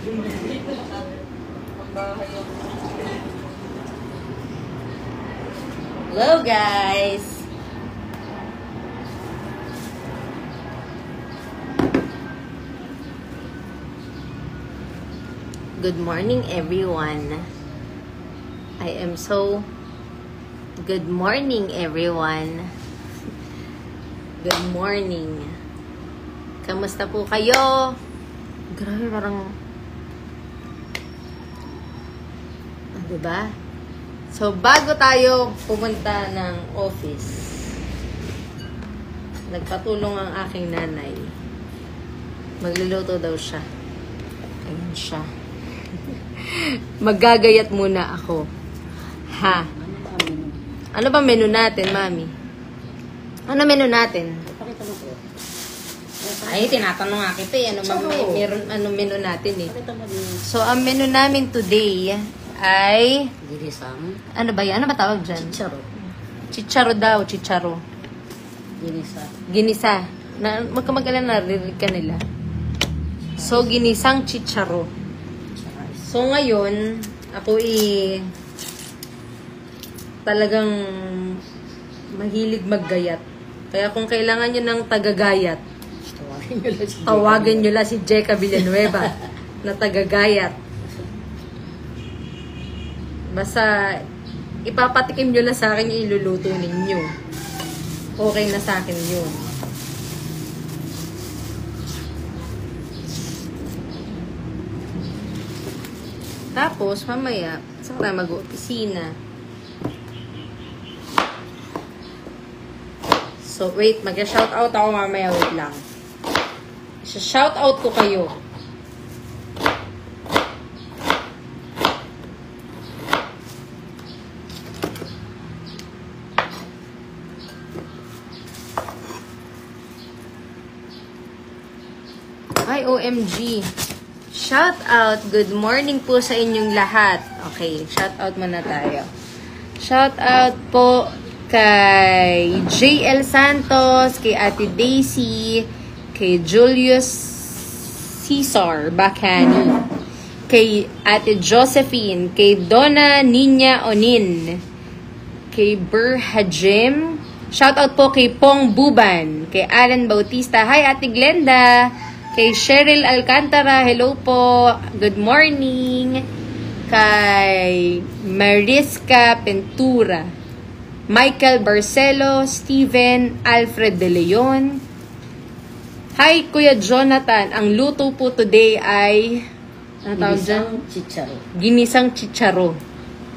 Hello guys! Good morning everyone. Good morning everyone. Good morning. Kamusta po kayo? Grabe, parang diba? So, bago tayo pumunta ng office, nagpatulong ang aking nanay. Magluluto daw siya. Ayun siya. Maggagayat muna ako. Ha? Ano ba menu natin, Mami? Ano menu natin? Pakita mo po. Ay, tinatanong nga kita eh. Ano menu natin eh. Pakita mo din. So, ang menu namin today ay... Ginisang. Ano ba yan? Ano ba tawag dyan? Chicharo. Chicharo daw, chicharo. Ginisa. Ginisa. Huwag ka mag-alala, narinig ka nila. So, ginisang chicharo. So, ngayon, ako talagang mahilig maggayat. Kaya kung kailangan nyo ng tagagayat, tawagan nyo lang si Jeka Villanueva na tagagayat. Basta, ipapatikim nyo lang sa akin yung iluluto ninyo. Okay na sa akin yun. Tapos, mamaya, saan tayo mag-opisina? So, wait, mag-shoutout ako mamaya. Wait lang. Shoutout ko kayo. Ay, OMG. Shout out. Good morning po sa inyong lahat. Okay, shout out muna tayo. Shout out po kay JL Santos, kay Ate Daisy, kay Julius Cesar Bacani, kay Ate Josephine, kay Donna Nina Onin, kay Ber Hajim. Shout out po kay Pong Buban, kay Alan Bautista. Hi Ate Glenda. Kay Cheryl Alcantara, hello po. Good morning. Kay Mariska Pentura. Michael Barcelo, Steven Alfred De Leon. Hi, Kuya Jonathan. Ang luto po today ay... Ginisang chicharo. Ginisang chicharo.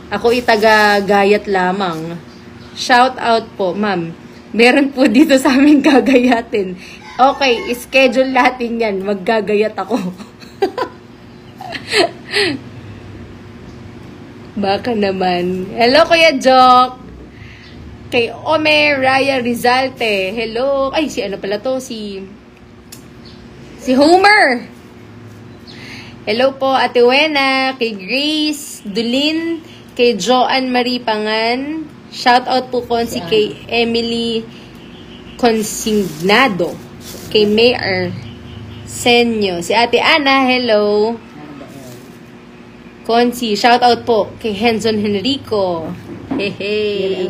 Ako itaga-gayat lamang. Shout out po, ma'am. Meron po dito sa amin gagayatin. Okay, schedule natin yan. Maggagayat ako. Baka naman. Hello, Kuya Jok. Kay Ome Raya Rizalte. Hello. Ay, si ano pala to? Si Homer. Hello po, Ate Wena. Kay Grace Dulin. Kay Joanne Marie Pangan. Shout out po konsi kay Emily Consignado. Kay Mayor Senyo. Si Ate Ana, hello. Konsi, shout out po kay Henzon Henrico. Hey.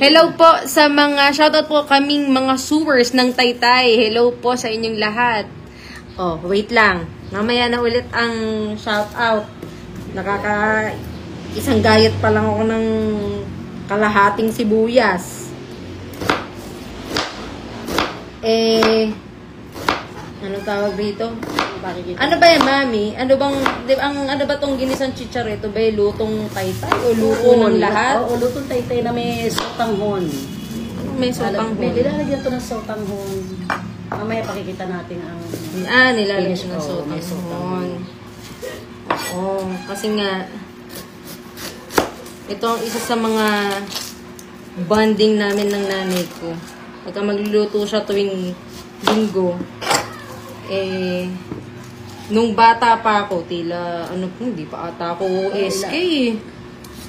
Hello po sa mga, shout out po kaming mga sewers ng Taytay. Hello po sa inyong lahat. Oh, wait lang. Mamaya na ulit ang shout out. Isang gayat pa lang ako ng kalahating sibuyas. Ano tawag dito? Ano ba yan, Mami? Ano ba tong ginisang chicharito? Ba yung lutong Taytay o luto ng lahat? Oo, lutong Taytay na may sotanghon. May sotanghon. Nilalagyan to ng sotanghon. Mamaya pakikita natin ang... Nilalagyan ng sotanghon. Oo, kasi nga, ito ang isa sa mga bonding namin ng nanay ko. Pagka magluluto siya tuwing linggo, nung bata pa ako, hindi pa ata ako SK.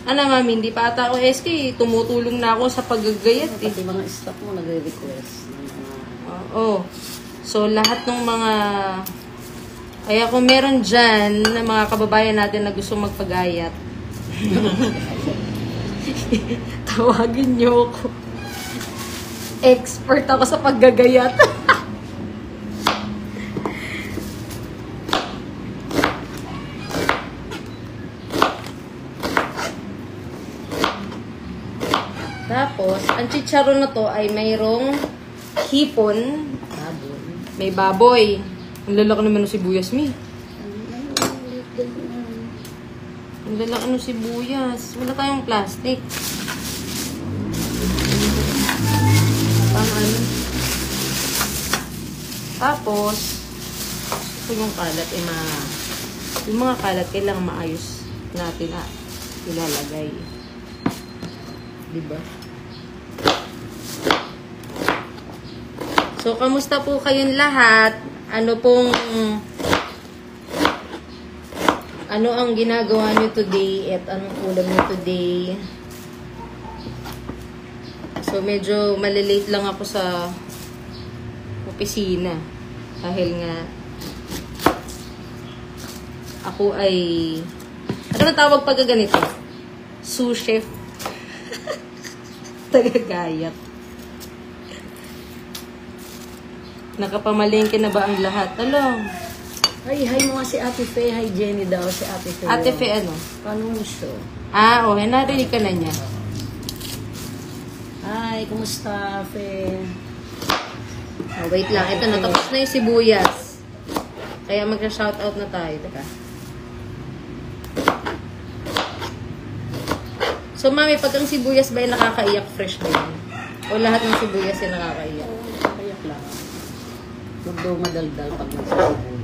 Mami, hindi pa ata ako SK. Tumutulong na ako sa paggagayat. Pati mga staff mo nagre-request. Oo. So, lahat ng mga Kaya kung meron dyan na mga kababayan natin na gusto magpagayat, tawagin nyo ako. Expert ako sa paggagayat. Tapos, ang chicharon na to ay mayroong hipon, may baboy. Ang lalaki naman ng sibuyas, mi. Ang lalaki ng sibuyas. Wala tayong plastic. Tama. Tapos, ito yung kalat, yung mga kalat, kailangan maayos natin ilalagay. Diba? So, kamusta po kayong lahat? Ano ang ginagawa nyo today at anong ulam nyo today? So, medyo malilate lang ako sa opisina. Dahil nga, ako ay, ano ang tawag pagka ganito? Sous chef. Tagagayat. Nakapamalengke na ba ang lahat? Hello. Hi mo nga si Ate Fe. Hi Jenny daw, si Ate Fe. Ate Fe ano? Panunso. Narinig ka na niya. Hi, kumusta Fe? Wait lang. Ito, natapos na yung sibuyas. Kaya mag-shoutout na tayo. Teka. So, mami, pag ang sibuyas ba yung nakakaiyak, fresh ba yun? O lahat ng sibuyas yung nakakaiyak? Kayak lang. Huwag daw madaldal pag nagsasibuyas.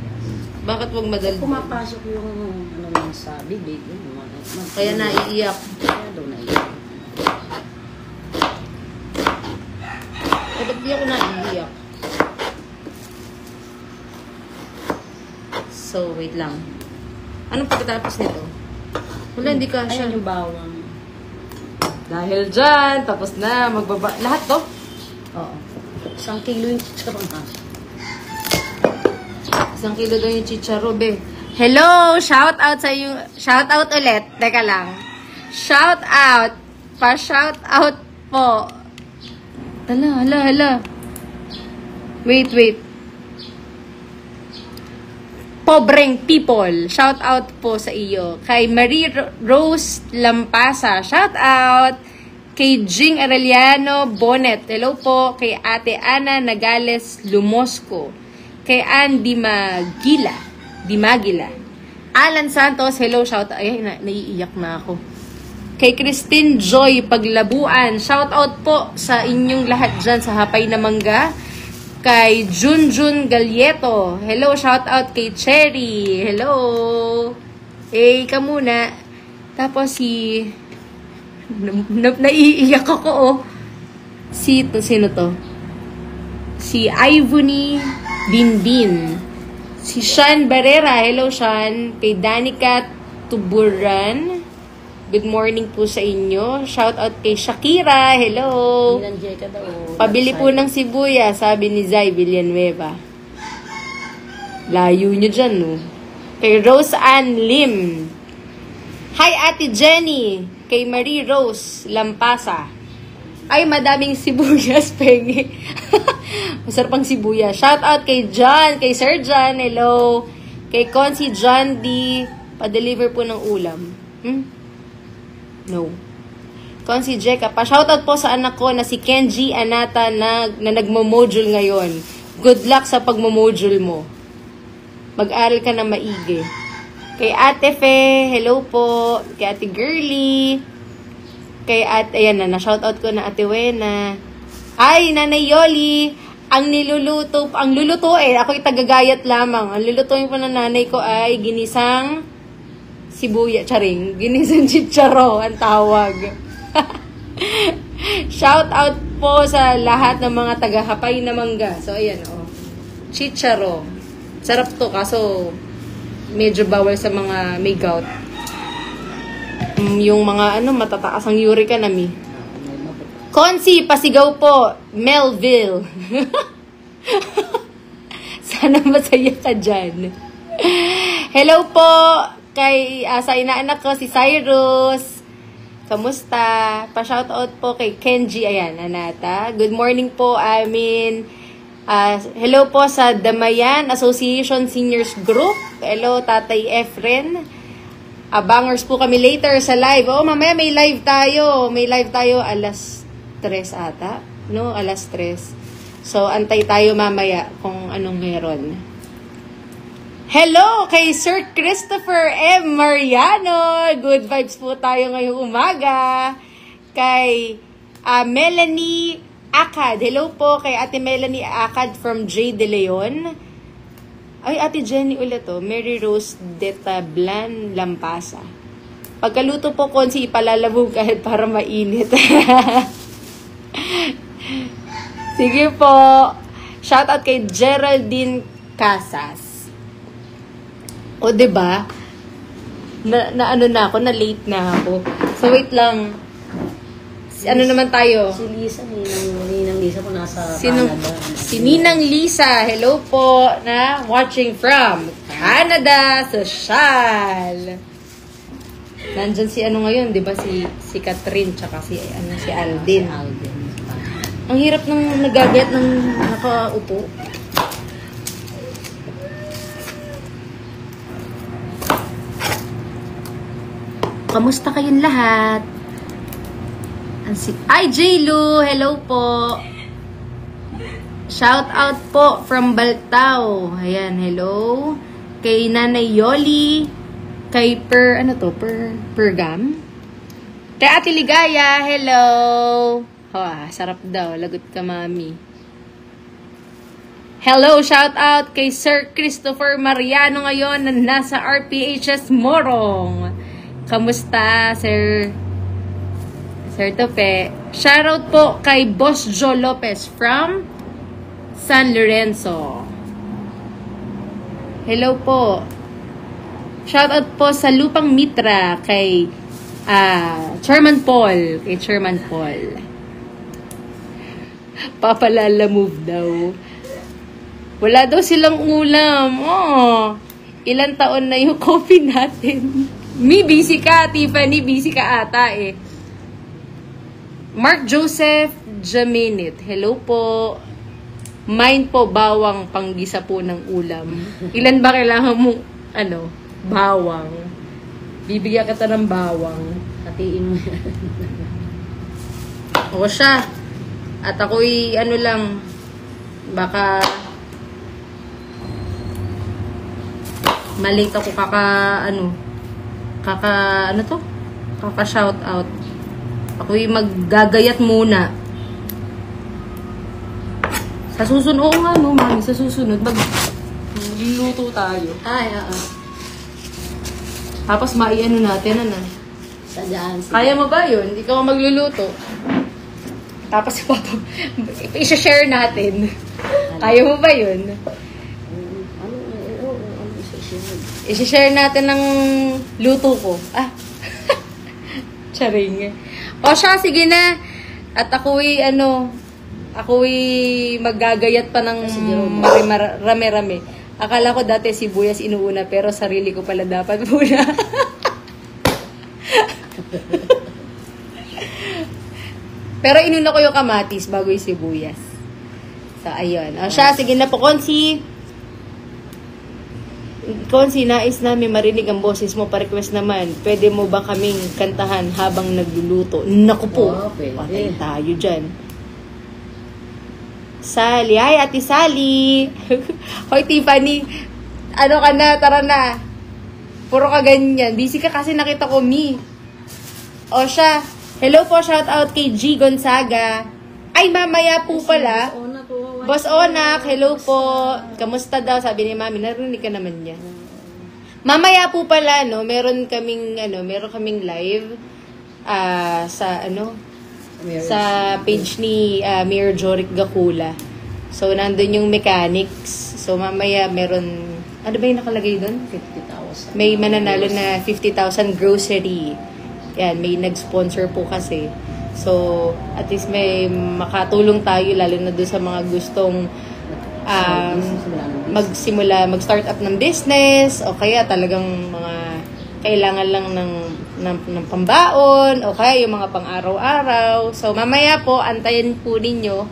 Bakit wag madaldal? Pumapasok yung ano lang sa bibig. Kaya naiiyak. Kaya daw naiiyak. Ba't di ako naiiyak? So, wait lang. Anong pagkatapos nito? Wala, hindi ka siya. Ayan yung bawang. Dahil dyan, tapos na, lahat to? Oo. 1 kilo yung chicharon ha. 1 kilo daw yung chicharobe. Hello! Shout out sa iyo. Shout out ulit. Teka lang. Shout out. Pa-shout out po. Hala. Wait. Pobreng people. Shout out po sa iyo. Kay Marie Rose Lampasa. Shout out. Kay Jing Arellano Bonet. Hello po. Kay Ate Ana Nagales Lumosco. Kay Andy Dimagila. Alan Santos. Hello. Shout out. Ay, naiiyak na ako. Kay Christine Joy Paglabuan. Shout out po sa inyong lahat dyan sa Hapay na Mangga. Kay Junjun Galieto. Hello, shout out kay Cherry. Hello. Ka muna. Tapos naiiyak ako sino to? Si Ivony Dindin. Si Sean Barrera. Hello, Sean. Kay Danica Tuburan. Good morning po sa inyo. Shout out kay Shakira. Hello. Ka daw. Pabili po ng sibuyas, sabi ni Zay Villanueva. Layo nyo dyan, no? Kay Rose Ann Lim. Hi, Ate Jenny. Kay Marie Rose Lampasa. Ay, madaming sibuyas, pengi. Masarap ang sibuyas. Shout out kay John, kay Sir John. Hello. Kay Consi John D. Pa-deliver po ng ulam. No. Consi Jeka, pa-shoutout po sa anak ko na si Kenji Anata na nagmo-module ngayon. Good luck sa pagmo-module mo. Mag-aral ka na maigi. Kay Ate Fe, hello po. Kay Ate Girly. Kay Ate, ayan na shoutout ko na Ate Wena. Ay, Nanay Yoli. Ang lulutuin, ako'y tagagayat lamang. Ang lulutuin po ng nanay ko ay ginisang sibuya, charing. Ginisang chicharo, ang tawag. Shout out po sa lahat ng mga taga-Hapay na Mangga. So, ayan, chicharo. Sarap to, kaso medyo bawal sa mga may gout. Yung mga, matataas ang uric na mi. Consi, pasigaw po. Melville. Sana masaya ka dyan. Hello po kay sa inaanak ko si Cyrus. Kamusta? Pa-shoutout po kay Kenji. Ayan, Anata. Good morning po, amin. Hello po sa Damayan Association Seniors Group. Hello, Tatay Efren. Abangers po kami later sa live. Oh, mamaya may live tayo. May live tayo alas 3 ata. No, alas 3. So, antay tayo mamaya kung anong meron. Hello kay Sir Christopher M. Mariano. Good vibes po tayo ngayong umaga. Kay Melanie Akad. Hello po kay Ate Melanie Akad from J. De Leon. Ay, Ate Jenny ulit to. Mary Rose de Tablan, Lampasa. Pagkaluto po, konsi ipalalabog kahit para mainit. Sige po. Shoutout kay Geraldine Casas. O, diba? Na ano na ako, na late na ako. So, wait lang. Ano naman tayo? Si Lisa, Ninang Lisa po nasa Canada. Si Ninang Lisa, hello po, na watching from Canada, social. Nandyan si ano ngayon, di ba? Si Catherine, tsaka si Aldin. Ang hirap ng nagagayat ng nakaupo. Kamusta kayong lahat? Ay, J-Lu! Hello po! Shout out po from Baltao. Ayan, hello. Kay Nanay Yoli. Kay Pergam. Kay Ate Ligaya, hello! Sarap daw. Lagot ka, mami. Hello, shout out kay Sir Christopher Mariano ngayon na nasa RPHS Morong. Kamusta, Sir Tope? Shoutout po kay Boss Joe Lopez from San Lorenzo. Hello po. Shoutout po sa Lupang Mitra kay Chairman Paul. Kay Chairman Paul. Papalala move daw. Wala daw silang ulam. Oh, ilang taon na yung coffee natin. Mi, busy ka, Tiffany. Busy ka ata eh. Mark Joseph Jaminit. Hello po. Mine po, bawang panggisa po ng ulam. Ilan ba kailangan mo, bawang? Bibigyan kita ng bawang. Hatiin mo yan. O siya. At ako'y, baka malate ako kaka-shout out. Ako'y maggagayat muna. Sa susunod, oo nga no, mami, sa susunod, magluluto tayo. Ay, oo. Tapos maiano natin, Sadaan. Kaya mo ba yun? Ikaw ang magluluto. Tapos i-share natin. Kaya mo ba yun? I-share natin ng luto ko. Charing. O siya, sige na. At ako'y maggagayat pa ng rame-rame. Akala ko dati sibuyas inuuna, pero sarili ko pala dapat muna. Pero inuna ko yung kamatis bago yung sibuyas. So, ayun. O siya, sige na po, Konsi, nais namin marinig ang boses mo. Pa-request naman, pwede mo ba kaming kantahan habang nagluluto? Naku po, patay tayo dyan. Sally, ay Ate Sally. Hoy Tiffany, ka na, tara na. Puro ka ganyan. Busy ka kasi nakita ko, Mi. O siya, hello po, shout out kay G. Gonzaga. Ay, mamaya po pala. Boss Onak, hello po. Kamusta daw? Sabi ni Mami, narinig ka naman niya. Mamaya po pala, meron kaming live sa page ni Mayor Joric Gacula. So, nandun yung mechanics. So, mamaya meron, ano ba yung nakalagay doon? 50,000. May mananalo na 50,000 grocery. Yan, may nag-sponsor po kasi. So, at least may makatulong tayo lalo na doon sa mga gustong mag-start up ng business, o kaya talagang mga kailangan lang ng pambaon, o kaya yung mga pang-araw-araw. So, mamaya po, antayin po ninyo.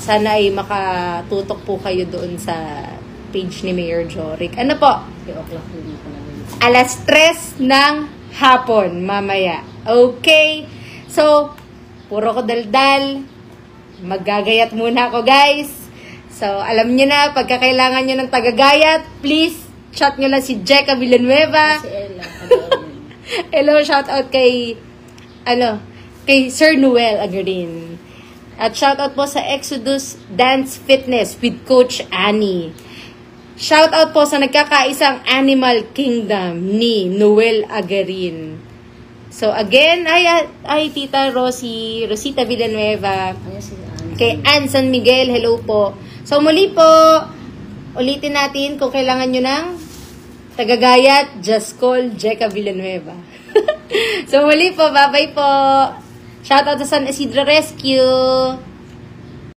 Sana ay makatutok po kayo doon sa page ni Mayor Joric. Ano po? 3 o'clock yun ako na yun. Alas 3 ng hapon, mamaya. Okay? So, puro ko daldal. Maggagayat muna ako, guys. So, alam nyo na, pagka kailangan nyo ng tagagayat, please, chat nyo lang si Jeka Villanueva. Si Ella. Hello, shout out kay Sir Noel Agarin. At shout out po sa Exodus Dance Fitness with Coach Annie. Shout out po sa nagkakaisang Animal Kingdom ni Noel Agarin. So again, ay Tita Rosita Villanueva. Ano si Anne? Kay Ann San Miguel, hello po. So muli po, ulitin natin kung kailangan nyo ng tagagayat, just call Jeka Villanueva. So muli po, bye-bye po. Shoutout sa San Isidro Rescue.